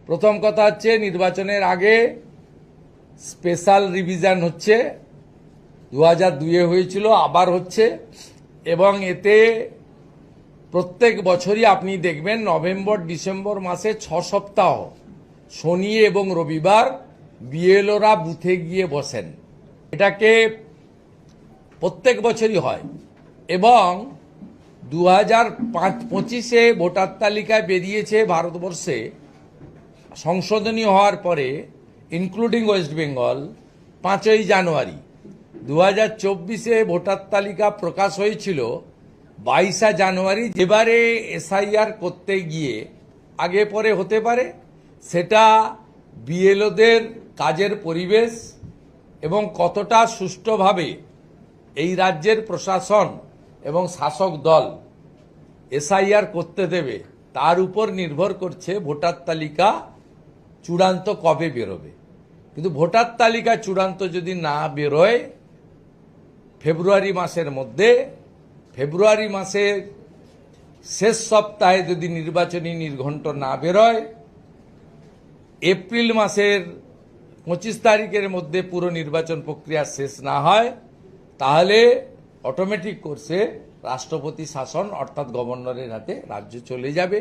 প্রথম কথা হচ্ছে নির্বাচনের আগে স্পেশাল রিভিশন হচ্ছে, 2002-এ হয়েছিল, আবার হচ্ছে, এবং এতে প্রত্যেক বছরই আপনি দেখবেন নভেম্বর ডিসেম্বর মাসে 6 সপ্তাহ শনি এবং রবিবার বিএলওরা বুথে গিয়ে বসেন। এটাকে প্রত্যেক বছরই হয় এবং 2025-এ ভোটার তালিকায় বেরিয়েছে ভারতবর্ষে সংশোধনী হওয়ার পরে, ইনক্লুডিং ওয়েস্ট বেঙ্গল, 5ই জানুয়ারি। 2024-এ ভোটার তালিকা প্রকাশ হয়েছিল 22শে জানুয়ারি। এবারে এসআইআর করতে গিয়ে আগে পরে হতে পারে, সেটা বিএলওদের কাজের পরিবেশ এবং কতটা সুষ্ঠুভাবে এই রাজ্যের প্রশাসন এবং শাসক দল এসআইআর করতে দেবে তার উপর নির্ভর করছে ভোটার তালিকা চূড়ান্ত কবে বেরোবে। কিন্তু ভোটার তালিকা চূড়ান্ত যদি না বেরোয় ফেব্রুয়ারি মাসের মধ্যে, ফেব্রুয়ারি মাসের শেষ সপ্তাহে যদি নির্বাচনী নির্ঘণ্ট না বেরোয়, এপ্রিল মাসের 25 তারিখের মধ্যে পুরো নির্বাচন প্রক্রিয়া শেষ না হয়, তাহলে অটোমেটিক কোর্সে রাষ্ট্রপতি শাসন অর্থাৎ গভর্নরের হাতে রাজ্য চলে যাবে।